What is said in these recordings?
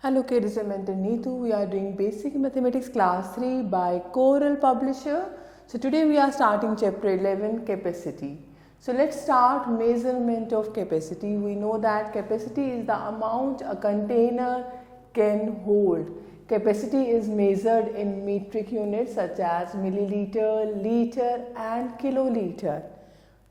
Hello kids, I'm Mentor Neetu. We are doing Basic Mathematics Class 3 by Coral Publisher. So today we are starting Chapter 11, Capacity. So let's start measurement of capacity. We know that capacity is the amount a container can hold. Capacity is measured in metric units such as milliliter, liter and kiloliter.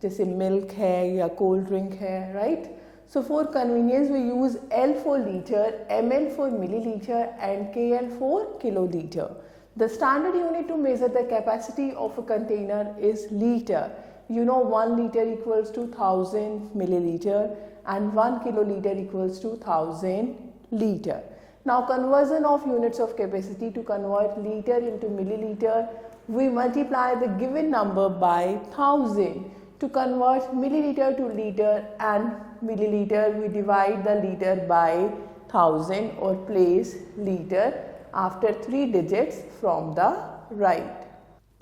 जैसे milk है या cold drink है, right? So for convenience we use L for liter, ml for milliliter and kl for kiloliter. The standard unit to measure the capacity of a container is liter. You know 1 liter equals to 1000 milliliter and 1 kiloliter equals to 1000 liter. Now conversion of units of capacity, to convert liter into milliliter, we multiply the given number by 1000. To convert milliliter to liter and milliliter, we divide the liter by 1000 or place liter after 3 digits from the right.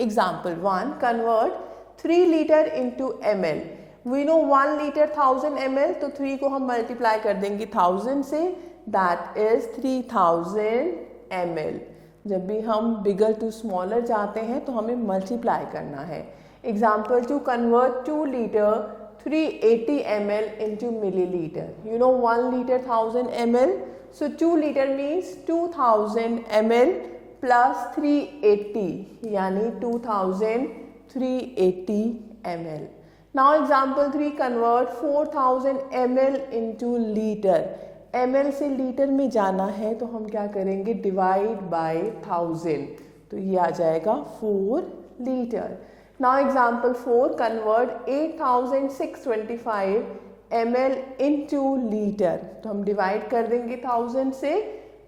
Example 1. Convert 3 liter into ml. We know 1 liter 1000 ml, तो 3 को हम multiply कर देंगे 1000 से, that is 3000 ml. जब भी हम bigger to smaller जाते हैं तो हमें multiply करना है. Example 2. Convert 2 liter 380 ml into milliliter. You know 1 liter 1000 ml. So 2 liter means 2000 ml plus 380 यानी 2380 ml. Now example 3. Convert 4000 ml into liter. ml से लीटर में जाना है तो हम क्या करेंगे, डिवाइड बाय 1000, तो ये आ जाएगा 4 litre. Now example 4. Convert 8625 ml into liter. तो हम डिवाइड कर देंगे 1000 से,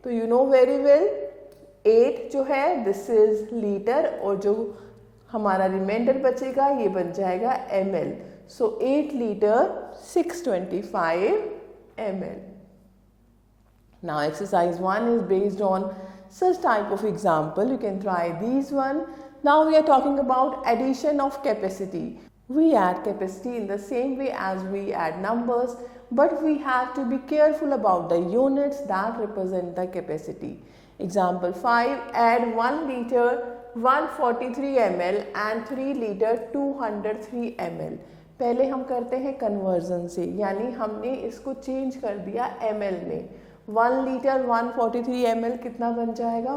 तो you know very well 8 जो है this is liter और जो हमारा रिमाइंडर बचेगा ये बन जाएगा ml. So 8 liter 625 ml. Now exercise 1 is based on such type of example. You can try these one. Now we are talking about addition of capacity. We add capacity in the same way as we add numbers, but we have to be careful about the units that represent the capacity. Example 5. Add 1 liter 143 ml and 3 liter 203 ml. पहले हम करते हैं conversion से, यानी हमने इसको change कर दिया ml में. 1 लीटर 143 ml कितना बन जाएगा,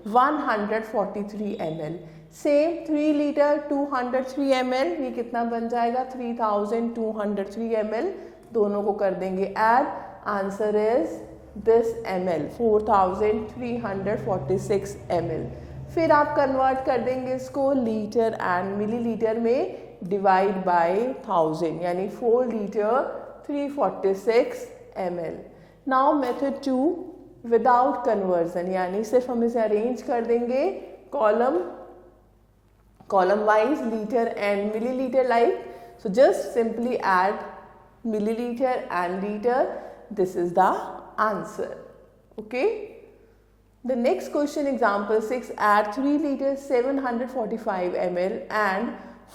1143 ml. सेम 3 लीटर 203 ml, ये कितना बन जाएगा, 3203 ml. दोनों को कर देंगे add, answer is this ml 4346 ml. फिर आप कन्वर्ट कर देंगे इसको लीटर एंड मिलीलीटर में, डिवाइड बाय 1000 यानी 4 litre 346 ml. Now method 2 without conversion, यानी सिर्फ हम इसे अरेंज कर देंगे column wise litre and millilitre like. So just simply add millilitre and litre. This is the answer. Okay. The next question example 6. Add 3 litre 745 ml and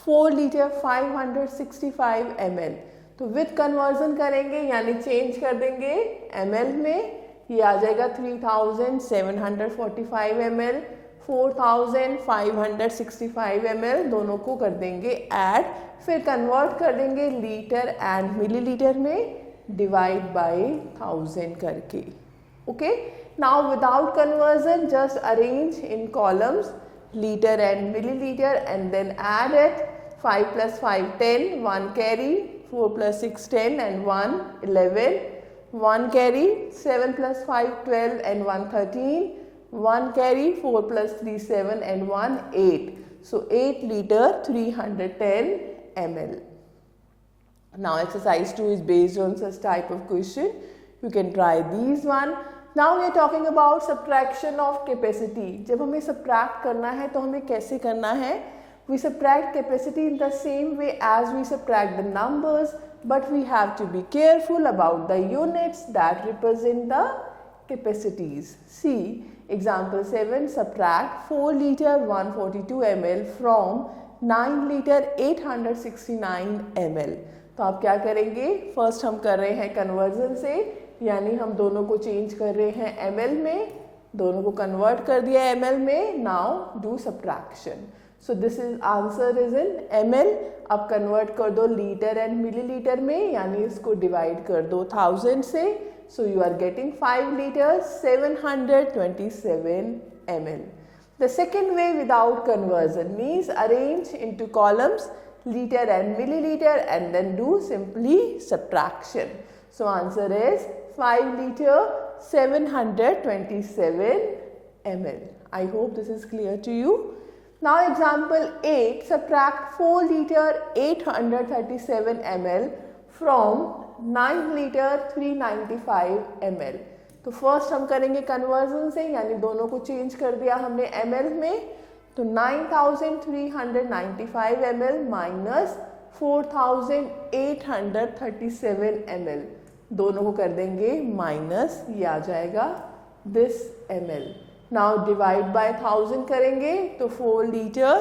4 litre 565 ml. तो with conversion करेंगे यानी change कर देंगे ml में, ये आ जाएगा 3745 ml 4565 ml. दोनों को कर देंगे ऐड, फिर कन्वर्ट कर देंगे लीटर एंड मिलीलीटर में, डिवाइड बाय 1000 करके. Okay. Now without conversion just arrange in columns litre and millilitre and then add it. 5 plus 5 10, 1 carry, 4 plus 6 10 and 1 11, 1 carry, 7 plus 5 12 and 1 13, 1 carry, 4 plus 3 7 and 1 8. So 8 liter 310 ml. Now exercise 2 is based on such type of question. You can try these one. Now we are talking about subtraction of capacity. जब हमें subtract करना है तो हमें कैसे करना है? We subtract capacity in the same way as we subtract the numbers, but we have to be careful about the units that represent the capacities. See example 7. Subtract 4 liter 142 ml from 9 liter 869 ml. तो आप क्या करेंगे, first हम कर रहे हैं conversion से, यानी हम दोनों को चेंज कर रहे हैं ml में, दोनों को कन्वर्ट कर दिया ml में. Now do subtraction. So this is answer is in ml. अब कन्वर्ट कर दो लीटर एंड मिलीलीटर में, यानी इसको डिवाइड कर दो 1000 से. So you are getting 5 liters 727 ml. The second way without conversion means arrange into columns liter and milliliter and then do simply subtraction. So answer is 5 liter 727 ml. I hope this is clear to you. Now example 8, subtract 4 liter 837 ml from 9 liter 395 ml. तो first हम करेंगे conversion से, यानी दोनों को change कर दिया हमने ml में. तो 9395 ml माइनस 4837 ml, दोनों को कर देंगे माइनस, ये आ जाएगा this ml. Now divide by 1000 करेंगे तो 4 लीटर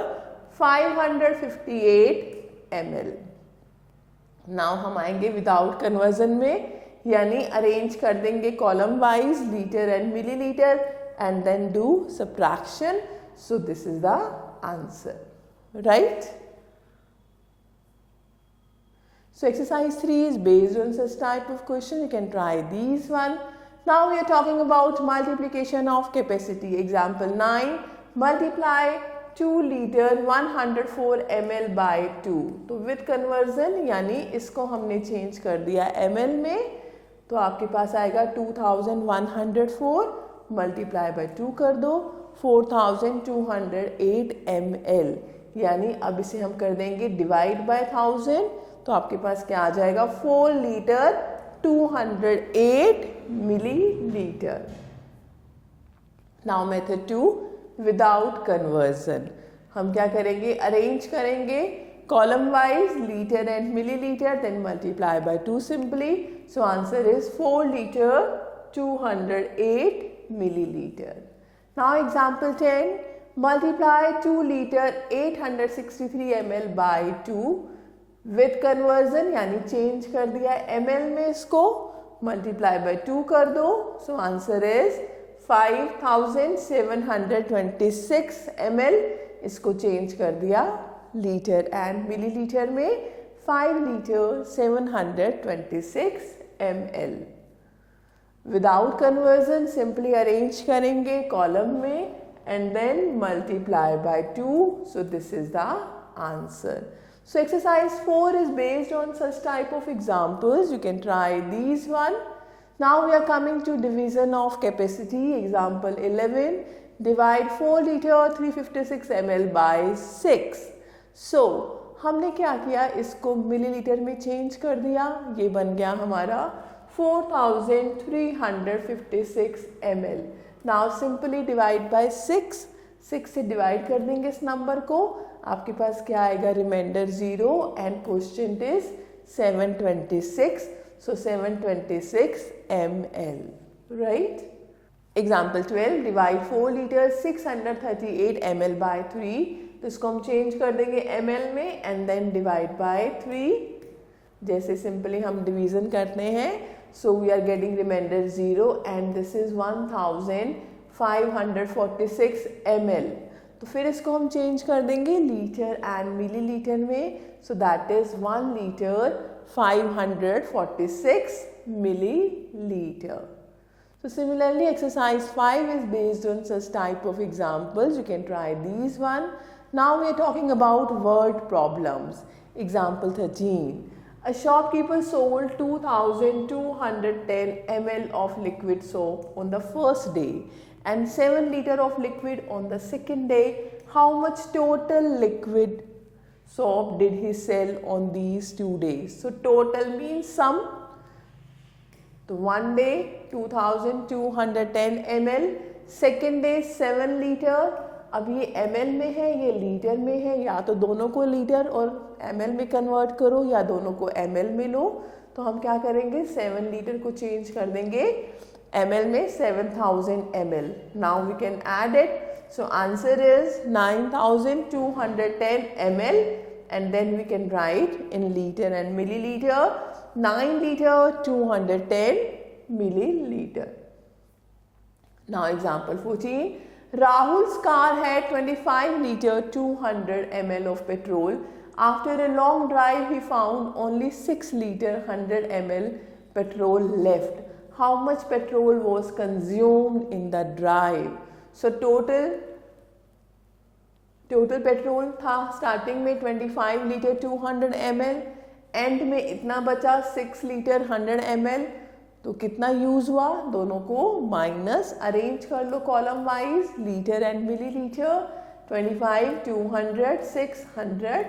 558 ml. नाउ हम आएंगे विदाउट कन्वर्जन में, यानी अरेंज कर देंगे column wise litre and millilitre and then do subtraction. So this is the answer, right? So exercise 3 is based on such type of question. You can try these one. Now we are talking about multiplication of capacity. Example 9, multiply 2 liter 104 ml by 2. तो with conversion यानी इसको हमने change कर दिया ml में, तो आपके पास आएगा 2104 मल्टीप्लाई बाय 2 कर दो 4208 ml, यानी अब इसे हम कर देंगे डिवाइड बाय 1000. तो आपके पास क्या आ जाएगा 4 litre 208 millilitre. Now method 2 without conversion. हम क्या करेंगे, अरेंज करेंगे column wise litre and millilitre, then multiply by 2 simply. So answer is 4 litre 208 milliliter. Now example 10, multiply 2 liter 863 ml by 2. With conversion यानी चेंज कर दिया ml में, इसको multiply by 2 कर दो. So answer is 5726 ml. इसको change कर दिया लीटर एंड मिलीलीटर में, 5 litre 726 ml. Without conversion simply arrange करेंगे कॉलम में and then multiply by 2. So this is the answer. So exercise 4 is based on such type of examples. You can try these one. Now we are coming to division of capacity. Example 11, divide 4 liter 356 ml by 6. So हमने क्या किया, इसको millilitre में change कर दिया, ये बन गया हमारा 4356 ml. Now simply divide by 6. 6 से डिवाइड कर देंगे इस नंबर को, आपके पास क्या आएगा, रिमाइंडर 0 एंड क्वोशिएंट इज 726. सो 726 ml, right? Example 12, divide 4 litre 638 ml by 3. तो इसको हम चेंज कर देंगे ml में एंड देन डिवाइड बाय 3. जैसे सिंपली हम डिवीजन करते हैं, so we are getting remainder 0 and this is 1546 ml. तो फिर इसको हम चेंज कर देंगे लीटर एंड मिलीलीटर में, so that is 1 litre 546 milliliter. So similarly exercise 5 is based on such type of examples. You can try these one. Now we are talking about word problems. Example 13. A shopkeeper sold 2210 ml of liquid soap on the first day and 7 liter of liquid on the second day. How much total liquid soap did he sell on these 2 days? So total means sum. So one day 2210 ml, second day 7 liter. अब ये ml में है, ये litre में है, या तो दोनों को लीटर और ml में कन्वर्ट करो या दोनों को ml में लो. तो हम क्या करेंगे, 7 लीटर को चेंज कर देंगे ml में 7000 ml. Now we can add it. So answer is 9210 ml and then we can write in liter and milliliter. 9 liter 210 milliliter. Now example 14. Rahul's car had 25 liter 200 ml of petrol. After a long drive, he found only 6 liter 100 ml petrol left. How much petrol was consumed in the drive? So total petrol था starting में 25 litre 200 ml, and में इतना बचा 6 litre 100 ml. तो कितना use हुआ, दोनों को माइनस अरेंज कर लो column wise, litre and millilitre. 25 200 600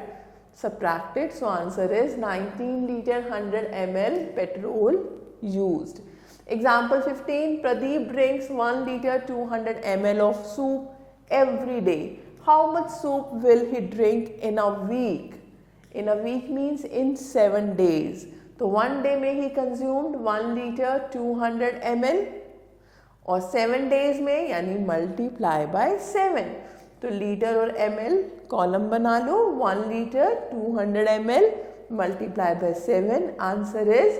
subtracted, so answer is 19 liter 100 ml petrol used. Example 15. Pradeep drinks 1 liter 200 ml of soup every day. How much soup will he drink in a week? In a week means in 7 days. तो 1 day में he consumed 1 liter 200 ml और 7 days में यानी multiply by 7. तो litre और ml column बना लो. 1 liter 200 ml multiply by 7. Answer is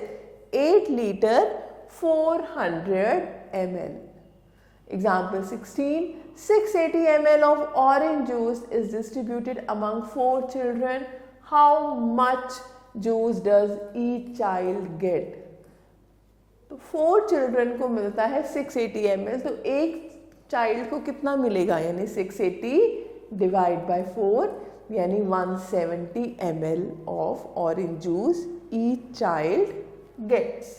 8 liter 400 ml. Example 16. 680 ml of orange juice is distributed among 4 children. How much juice does each child get? तो 4 children को मिलता है 680 ml. तो एक child को कितना मिलेगा, यानी 680 डिवाइड बाय 4 यानी 170 ml of orange juice each child gets.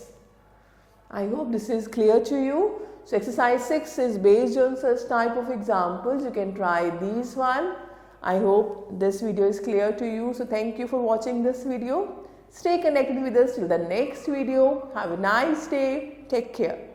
I hope this is clear to you. So exercise 6 is based on such type of examples. You can try these one. I hope this video is clear to you. So thank you for watching this video. Stay connected with us till the next video. Have a nice day. Take care.